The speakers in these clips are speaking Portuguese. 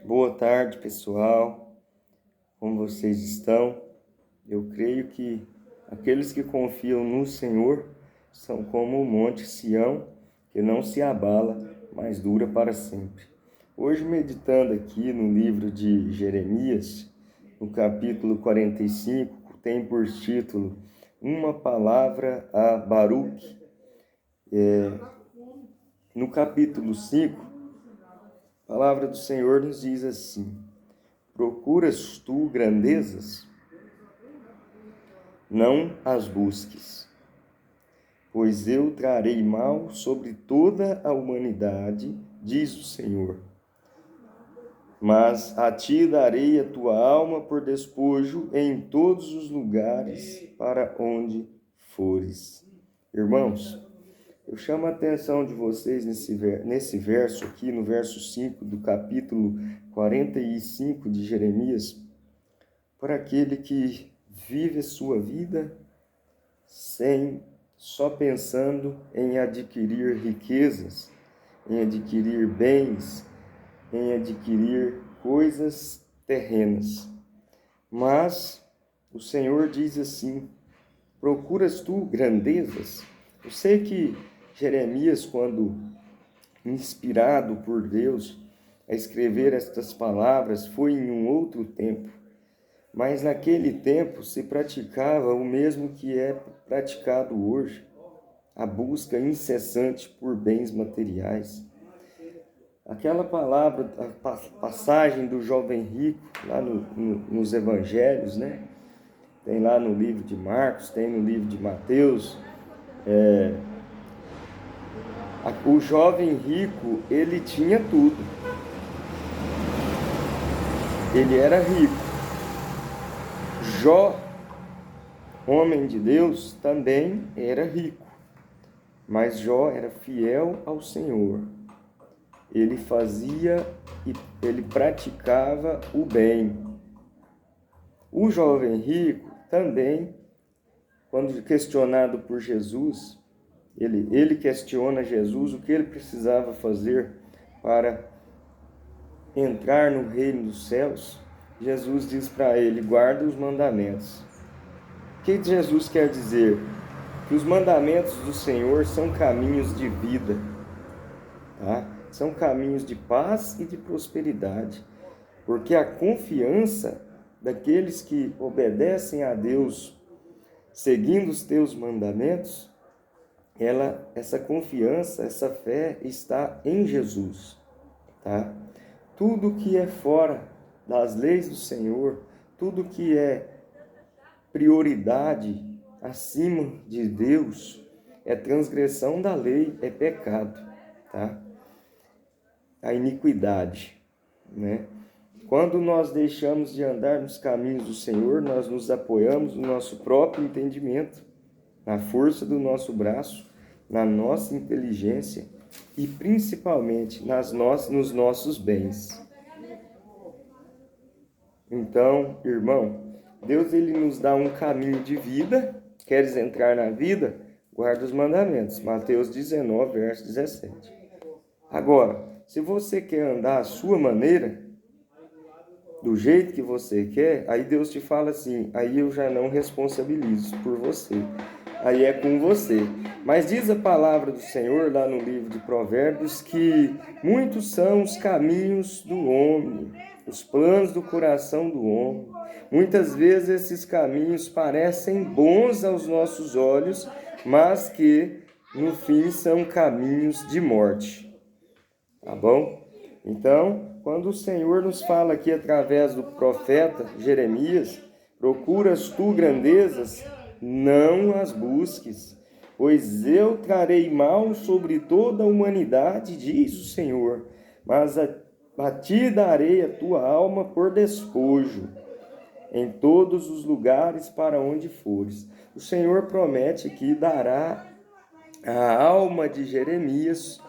Boa tarde, pessoal. Como vocês estão? Eu creio que aqueles que confiam no Senhor são como o monte Sião, que não se abala, mas dura para sempre. Hoje, meditando aqui no livro de Jeremias, no capítulo 45, tem por título Uma Palavra a Baruque. No capítulo 5, a palavra do Senhor nos diz assim: Procuras tu grandezas? Não as busques, pois eu trarei mal sobre toda a humanidade, diz o Senhor. Mas a ti darei a tua alma por despojo em todos os lugares para onde fores. Irmãos, eu chamo a atenção de vocês nesse verso aqui, no verso 5 do capítulo 45 de Jeremias, para aquele que vive a sua vida só pensando em adquirir riquezas, em adquirir bens, em adquirir coisas terrenas. Mas o Senhor diz assim: procuras tu grandezas? Eu sei que Jeremias, quando inspirado por Deus a escrever estas palavras, foi em um outro tempo. Mas naquele tempo se praticava o mesmo que é praticado hoje, a busca incessante por bens materiais. Aquela palavra, a passagem do jovem rico, lá nos evangelhos, né? Tem lá no livro de Marcos, tem no livro de Mateus. O jovem rico, ele tinha tudo. Ele era rico. Jó, homem de Deus, também era rico. Mas Jó era fiel ao Senhor. Ele fazia e ele praticava o bem. O jovem rico também, quando questionado por Jesus, ele questiona Jesus o que ele precisava fazer para entrar no reino dos céus. Jesus diz para ele: guarda os mandamentos. O que Jesus quer dizer? Que os mandamentos do Senhor são caminhos de vida, tá? São caminhos de paz e de prosperidade, porque a confiança daqueles que obedecem a Deus, seguindo os teus mandamentos, essa confiança, essa fé está em Jesus, tá? Tudo que é fora das leis do Senhor, tudo que é prioridade acima de Deus, é transgressão da lei, é pecado, tá? A iniquidade, né? Quando nós deixamos de andar nos caminhos do Senhor, nós nos apoiamos no nosso próprio entendimento, na força do nosso braço, na nossa inteligência e principalmente nos nossos bens. Então, irmão, Deus ele nos dá um caminho de vida. Queres entrar na vida? Guarda os mandamentos. Mateus 19, verso 17. Agora, se você quer andar à sua maneira, do jeito que você quer, aí Deus te fala assim: aí eu já não responsabilizo por você. Aí é com você. Mas diz a palavra do Senhor lá no livro de Provérbios que muitos são os caminhos do homem, os planos do coração do homem. Muitas vezes esses caminhos parecem bons aos nossos olhos, mas que no fim são caminhos de morte. Tá bom? Então, quando o Senhor nos fala aqui através do profeta Jeremias, procuras tu grandezas, não as busques, pois eu trarei mal sobre toda a humanidade, diz o Senhor, mas a ti darei a tua alma por despojo, em todos os lugares para onde fores. O Senhor promete que dará a alma de Jeremias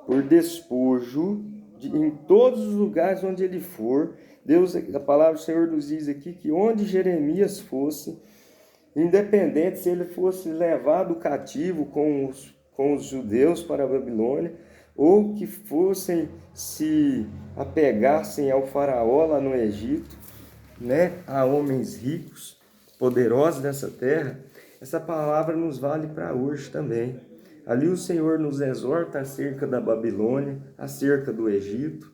por despojo em todos os lugares onde ele for. Deus, a palavra do Senhor nos diz aqui que onde Jeremias fosse, independente se ele fosse levado cativo com os judeus para a Babilônia, ou que fossem se apegassem ao faraó lá no Egito, né, a homens ricos, poderosos dessa terra, essa palavra nos vale para hoje também. Ali o Senhor nos exorta acerca da Babilônia, acerca do Egito,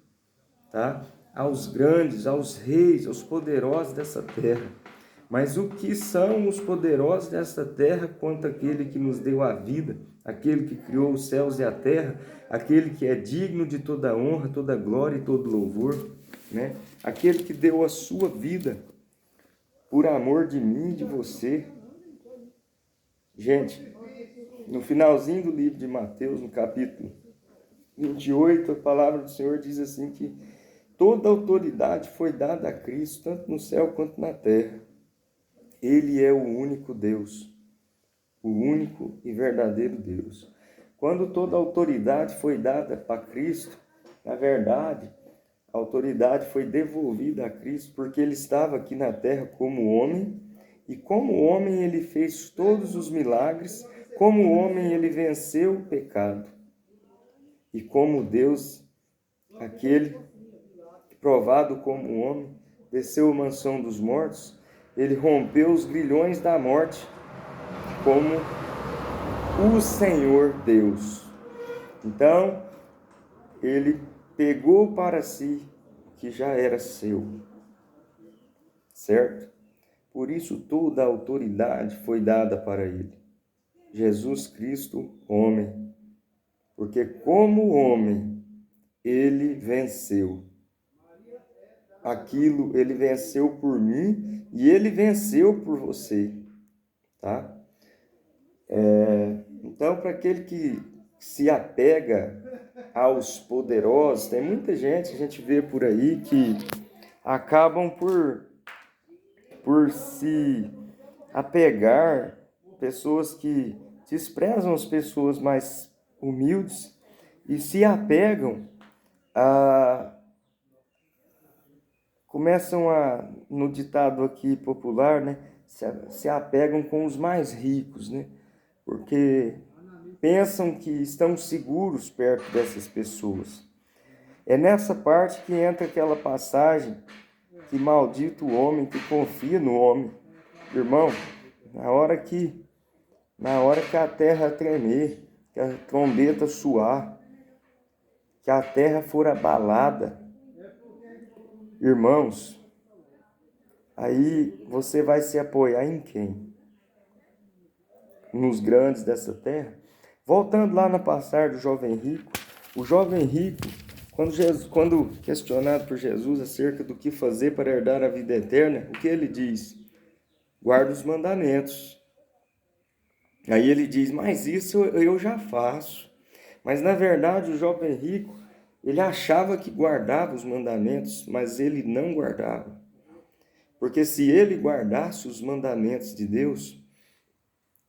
tá? Aos grandes, aos reis, aos poderosos dessa terra. Mas o que são os poderosos desta terra quanto aquele que nos deu a vida, aquele que criou os céus e a terra, aquele que é digno de toda honra, toda glória e todo louvor, né? Aquele que deu a sua vida por amor de mim e de você. Gente, no finalzinho do livro de Mateus, no capítulo 28, a palavra do Senhor diz assim que toda autoridade foi dada a Cristo, tanto no céu quanto na terra. Ele é o único Deus, o único e verdadeiro Deus. Quando toda autoridade foi dada para Cristo, na verdade, a autoridade foi devolvida a Cristo porque ele estava aqui na terra como homem, e como homem ele fez todos os milagres, como homem ele venceu o pecado. E como Deus, aquele provado como homem, desceu à mansão dos mortos, ele rompeu os grilhões da morte como o Senhor Deus. Então, ele pegou para si o que já era seu, certo? Por isso toda a autoridade foi dada para ele. Jesus Cristo, homem. Porque como homem, ele venceu. Aquilo ele venceu por mim e ele venceu por você, tá? Então, para aquele que se apega aos poderosos, tem muita gente, a gente vê por aí, que acabam por se apegar, pessoas que desprezam as pessoas mais humildes e se apegam começam no ditado aqui popular, né, se apegam com os mais ricos, né, porque pensam que estão seguros perto dessas pessoas. É nessa parte que entra aquela passagem que maldito o homem que confia no homem. Irmão, na hora que a terra tremer, que a trombeta soar, que a terra for abalada, irmãos, aí você vai se apoiar em quem? Nos grandes dessa terra? Voltando lá na passagem do jovem rico, o jovem rico, quando questionado por Jesus acerca do que fazer para herdar a vida eterna, o que ele diz? Guarda os mandamentos. Aí ele diz, mas isso eu já faço. Mas na verdade o jovem rico, ele achava que guardava os mandamentos, mas ele não guardava. Porque se ele guardasse os mandamentos de Deus,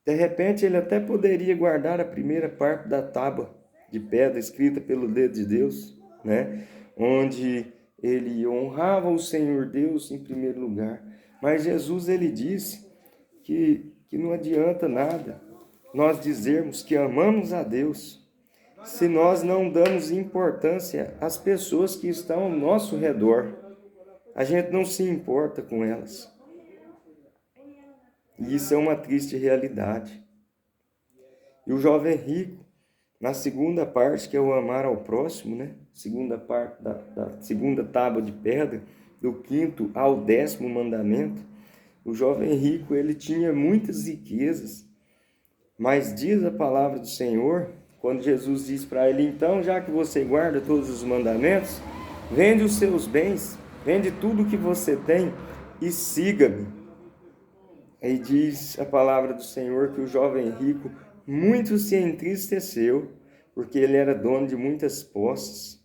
de repente ele até poderia guardar a primeira parte da tábua de pedra escrita pelo dedo de Deus, né? Onde ele honrava o Senhor Deus em primeiro lugar. Mas Jesus, ele disse que não adianta nada nós dizermos que amamos a Deus se nós não damos importância às pessoas que estão ao nosso redor. A gente não se importa com elas. E isso é uma triste realidade. E o jovem rico, na segunda parte, que é o amar ao próximo, né? Segunda parte da segunda tábua de pedra, do 5º ao 10º mandamento, o jovem rico, ele tinha muitas riquezas, mas diz a palavra do Senhor, quando Jesus diz para ele, então, já que você guarda todos os mandamentos, vende os seus bens, vende tudo que você tem e siga-me. Aí diz a palavra do Senhor que o jovem rico muito se entristeceu, porque ele era dono de muitas posses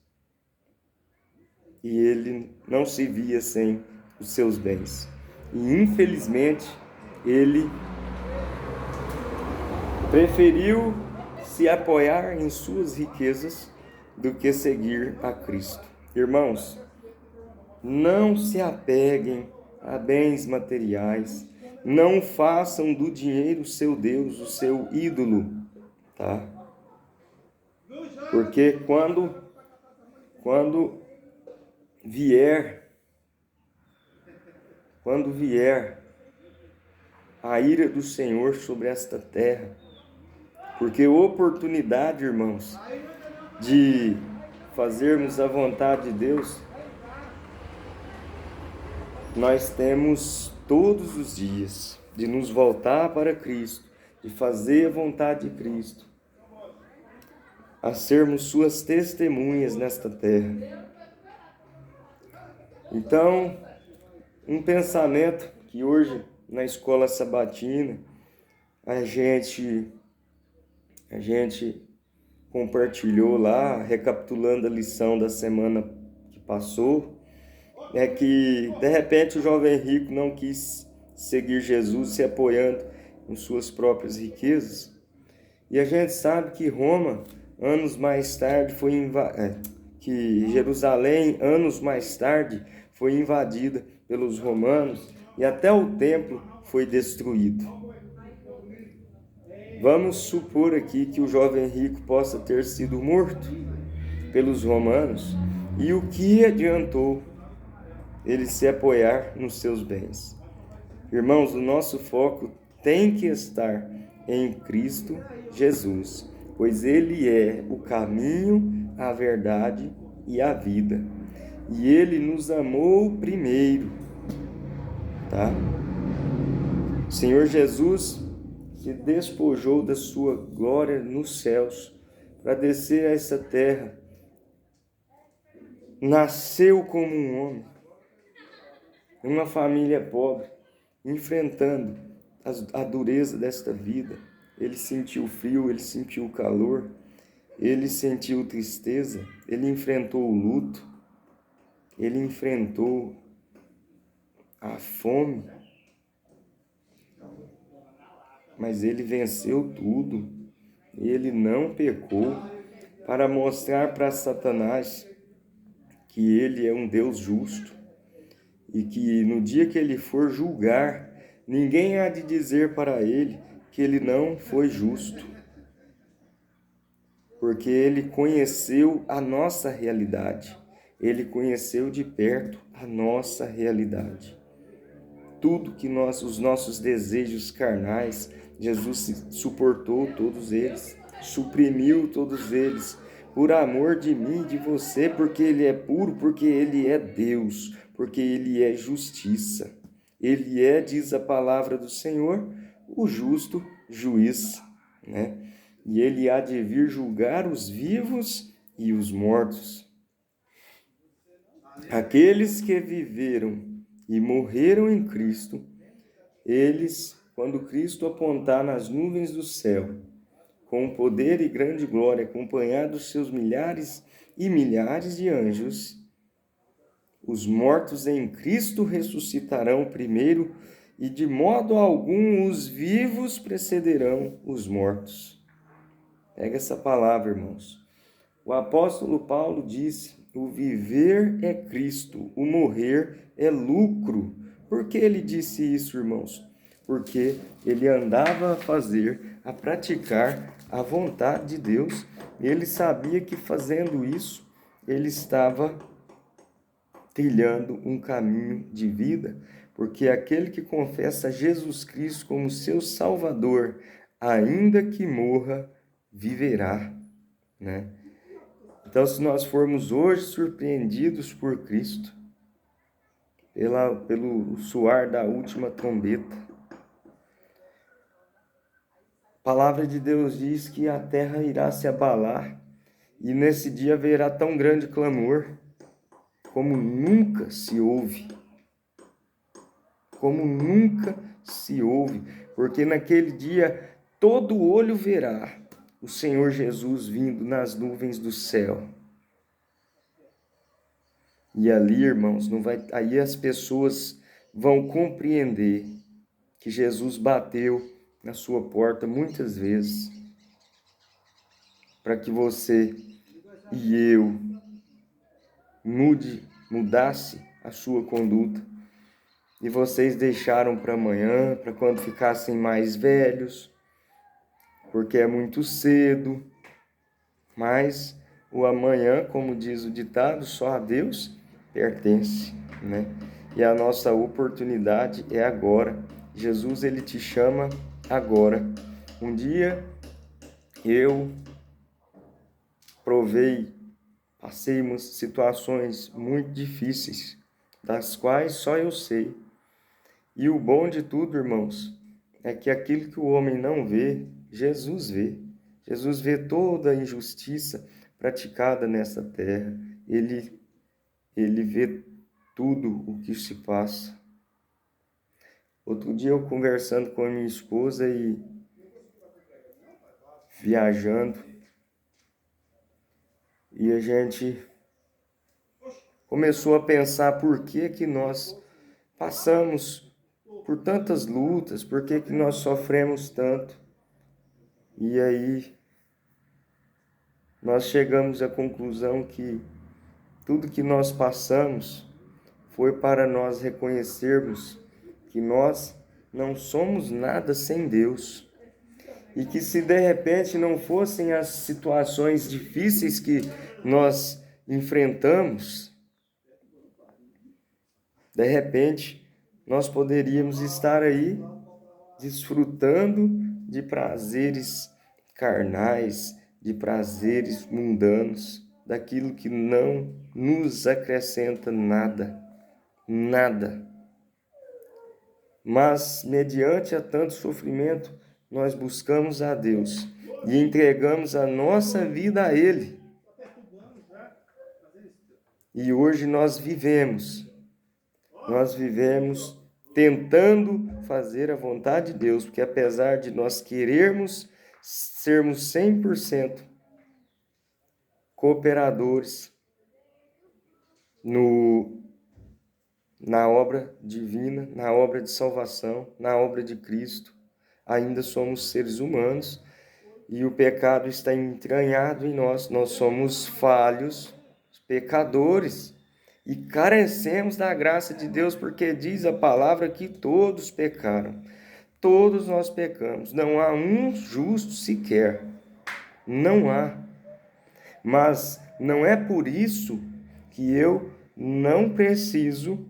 e ele não se via sem os seus bens. E infelizmente ele preferiu se apoiar em suas riquezas do que seguir a Cristo. Irmãos, não se apeguem a bens materiais, não façam do dinheiro o seu Deus, o seu ídolo, tá? Porque quando vier a ira do Senhor sobre esta terra, porque oportunidade, irmãos, de fazermos a vontade de Deus, nós temos todos os dias de nos voltar para Cristo, de fazer a vontade de Cristo, a sermos suas testemunhas nesta terra. Então, um pensamento que hoje na escola sabatina a gente compartilhou lá, recapitulando a lição da semana que passou, é que de repente o jovem rico não quis seguir Jesus, se apoiando em suas próprias riquezas. E a gente sabe que Roma, anos mais tarde, que Jerusalém, anos mais tarde, foi invadida pelos romanos e até o templo foi destruído. Vamos supor aqui que o jovem rico possa ter sido morto pelos romanos, e o que adiantou ele se apoiar nos seus bens? Irmãos, o nosso foco tem que estar em Cristo Jesus, pois Ele é o caminho, a verdade e a vida. E Ele nos amou primeiro, tá? O Senhor Jesus se despojou da sua glória nos céus para descer a essa terra. Nasceu como um homem, em uma família pobre, enfrentando a dureza desta vida. Ele sentiu frio, ele sentiu calor, ele sentiu tristeza, ele enfrentou o luto, ele enfrentou a fome, mas ele venceu tudo. Ele não pecou, para mostrar para Satanás que ele é um Deus justo e que no dia que ele for julgar, ninguém há de dizer para ele que ele não foi justo, porque ele conheceu a nossa realidade, ele conheceu de perto a nossa realidade. Tudo que os nossos desejos carnais, Jesus suportou todos eles, suprimiu todos eles, por amor de mim e de você, porque Ele é puro, porque Ele é Deus, porque Ele é justiça. Ele é, diz a palavra do Senhor, o justo juiz, né? E Ele há de vir julgar os vivos e os mortos. Aqueles que viveram e morreram em Cristo, eles, quando Cristo apontar nas nuvens do céu, com poder e grande glória, acompanhado dos seus milhares e milhares de anjos, os mortos em Cristo ressuscitarão primeiro, e de modo algum os vivos precederão os mortos. Pega essa palavra, irmãos. O apóstolo Paulo disse: o viver é Cristo, o morrer é lucro. Por que ele disse isso, irmãos? Porque ele andava a praticar a vontade de Deus. Ele sabia que fazendo isso, ele estava trilhando um caminho de vida, porque aquele que confessa Jesus Cristo como seu Salvador, ainda que morra, viverá, né? Então, se nós formos hoje surpreendidos por Cristo, pelo soar da última trombeta, a palavra de Deus diz que a terra irá se abalar, e nesse dia haverá tão grande clamor, como nunca se ouve. Como nunca se ouve, porque naquele dia todo olho verá o Senhor Jesus vindo nas nuvens do céu. E ali, irmãos, aí as pessoas vão compreender que Jesus bateu na sua porta muitas vezes para que você e eu mudasse a sua conduta. E vocês deixaram para amanhã, para quando ficassem mais velhos, porque é muito cedo. mas o amanhã, como diz o ditado, só a Deus pertence, né? E a nossa oportunidade é agora. Jesus, ele te chama agora. Um dia eu passei situações muito difíceis, das quais só eu sei. E o bom de tudo, irmãos, é que aquilo que o homem não vê, Jesus vê. Jesus vê toda a injustiça praticada nessa terra. Ele vê tudo o que se passa. Outro dia eu conversando com a minha esposa e viajando, e a gente começou a pensar por que que nós passamos por tantas lutas, por que que nós sofremos tanto. E aí nós chegamos à conclusão que tudo que nós passamos foi para nós reconhecermos que nós não somos nada sem Deus. E que se de repente não fossem as situações difíceis que nós enfrentamos, de repente nós poderíamos estar aí desfrutando de prazeres carnais, de prazeres mundanos, daquilo que não nos acrescenta nada, nada. Mas, mediante a tanto sofrimento, nós buscamos a Deus e entregamos a nossa vida a Ele. E hoje nós vivemos tentando fazer a vontade de Deus, porque apesar de nós querermos sermos 100% cooperadores na obra divina, na obra de salvação, na obra de Cristo, ainda somos seres humanos e o pecado está entranhado em nós. Nós somos falhos, pecadores e carecemos da graça de Deus, porque diz a palavra que todos pecaram. Todos nós pecamos, não há um justo sequer, não há. Mas não é por isso que eu não preciso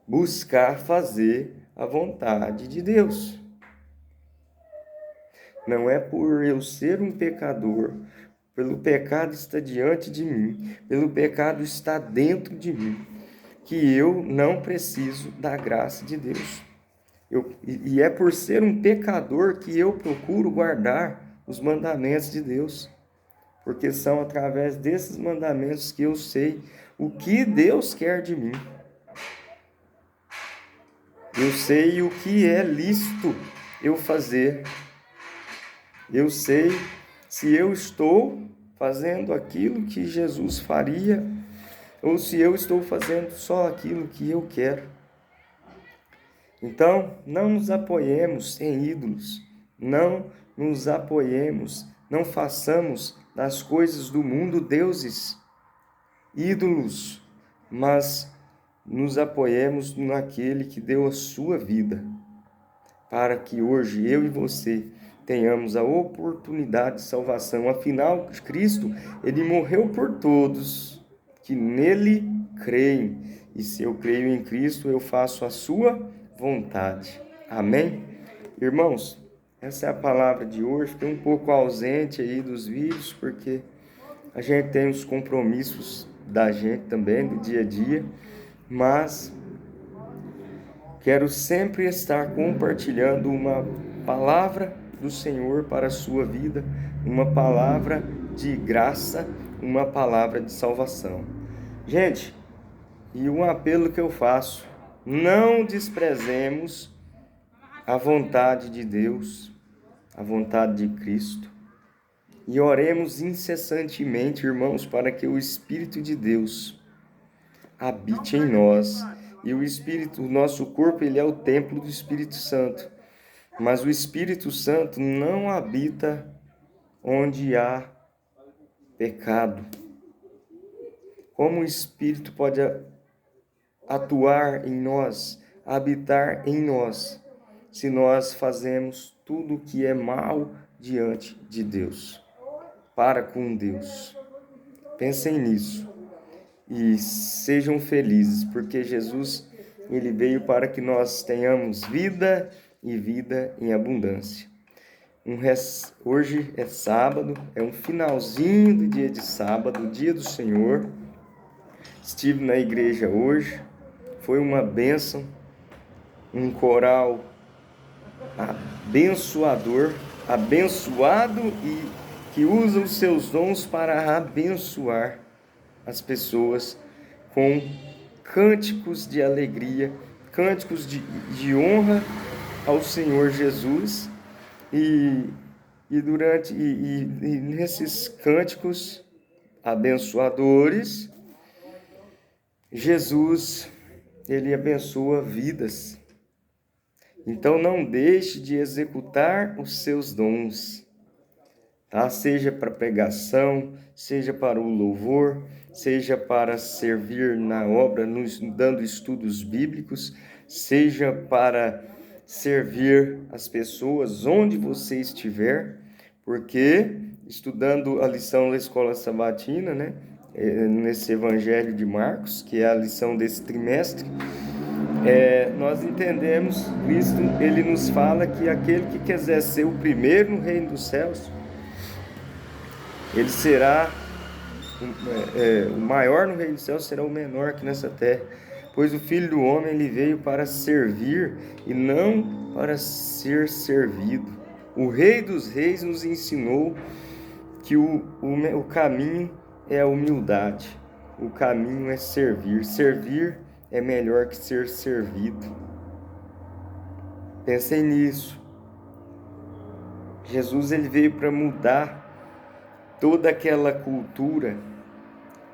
buscar fazer a vontade de Deus. Não é por eu ser um pecador, pelo pecado estar diante de mim, pelo pecado estar dentro de mim, que eu não preciso da graça de Deus. E é por ser um pecador que eu procuro guardar os mandamentos de Deus, porque são através desses mandamentos que eu sei o que Deus quer de mim. Eu sei o que é lícito eu fazer. Eu sei se eu estou fazendo aquilo que Jesus faria ou se eu estou fazendo só aquilo que eu quero. Então, não nos apoiemos em ídolos, não nos apoiemos, não façamos das coisas do mundo deuses, ídolos, mas nos apoiemos naquele que deu a sua vida, para que hoje eu e você tenhamos a oportunidade de salvação. Afinal, Cristo, ele morreu por todos que nele creem. E se eu creio em Cristo, eu faço a sua vontade. Amém? Irmãos, essa é a palavra de hoje. Fiquei um pouco ausente aí dos vídeos, porque a gente tem os compromissos da gente também, do dia a dia, mas quero sempre estar compartilhando uma palavra do Senhor para a sua vida, uma palavra de graça, uma palavra de salvação. Gente, e um apelo que eu faço: não desprezemos a vontade de Deus, a vontade de Cristo, e oremos incessantemente, irmãos, para que o Espírito de Deus habite em nós. E o Espírito, o nosso corpo, ele é o templo do Espírito Santo. Mas o Espírito Santo não habita onde há pecado. Como o Espírito pode atuar em nós, habitar em nós, se nós fazemos tudo o que é mal diante de Deus? para com Deus. Pensem nisso e sejam felizes, porque Jesus, ele veio para que nós tenhamos vida e vida em abundância. Hoje é sábado, é um finalzinho do dia de sábado, dia do Senhor. Estive na igreja hoje, foi uma bênção, um coral abençoador, abençoado e que usa os seus dons para abençoar as pessoas com cânticos de alegria, cânticos de honra ao Senhor Jesus. E nesses cânticos abençoadores, Jesus, ele abençoa vidas. Então não deixe de executar os seus dons, tá? Seja para pregação, seja para o louvor, seja para servir na obra, dando estudos bíblicos, seja para servir as pessoas onde você estiver, porque estudando a lição da escola sabatina, né, nesse evangelho de Marcos, que é a lição desse trimestre, nós entendemos, Cristo, ele nos fala que aquele que quiser ser o primeiro no reino dos céus, ele será o maior no reino dos céus, será o menor aqui nessa terra. Pois o Filho do Homem, ele veio para servir e não para ser servido. O Rei dos Reis nos ensinou que o caminho é a humildade. O caminho é servir. Servir é melhor que ser servido. Pensem nisso. Jesus, ele veio para mudar toda aquela cultura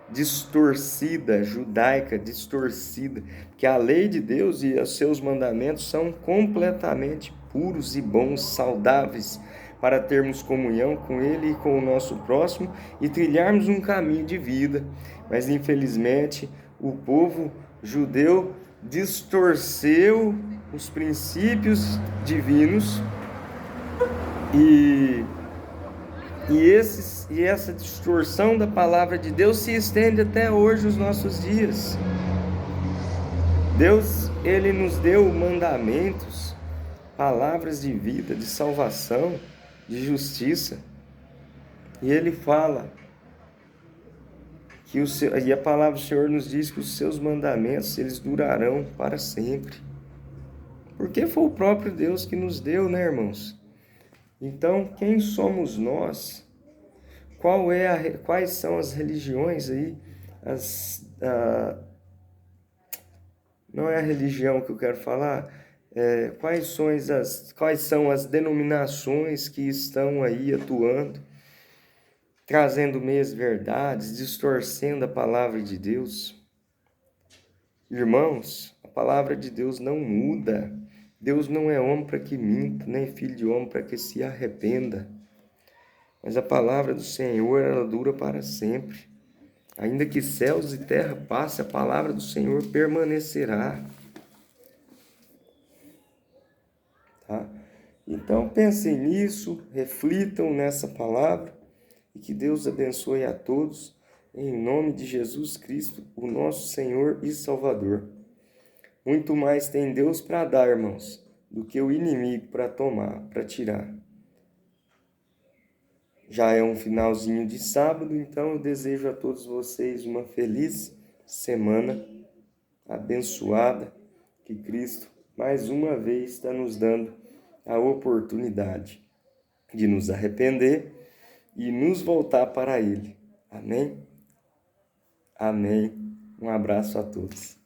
distorcida, judaica, distorcida, que a lei de Deus e os seus mandamentos são completamente puros e bons, saudáveis, para termos comunhão com Ele e com o nosso próximo e trilharmos um caminho de vida. Mas, infelizmente, o povo judeu distorceu os princípios divinos e essa distorção da palavra de Deus se estende até hoje os nossos dias. Deus, ele nos deu mandamentos, palavras de vida, de salvação, de justiça. E ele fala que e a palavra do Senhor nos diz que os seus mandamentos, eles durarão para sempre. Porque foi o próprio Deus que nos deu, né, irmãos? Então, quem somos nós? Quais são as religiões aí? Não é a religião que eu quero falar. Quais são as denominações que estão aí atuando, trazendo meias verdades, distorcendo a palavra de Deus? Irmãos, a palavra de Deus não muda. Deus não é homem para que minta, nem filho de homem para que se arrependa. Mas a palavra do Senhor, ela dura para sempre. Ainda que céus e terra passem, a palavra do Senhor permanecerá. Tá? Então pensem nisso, reflitam nessa palavra e que Deus abençoe a todos, em nome de Jesus Cristo, o nosso Senhor e Salvador. Muito mais tem Deus para dar, irmãos, do que o inimigo para tomar, para tirar. Já é um finalzinho de sábado, então eu desejo a todos vocês uma feliz semana abençoada, que Cristo mais uma vez está nos dando a oportunidade de nos arrepender e nos voltar para Ele. Amém? Amém. Um abraço a todos.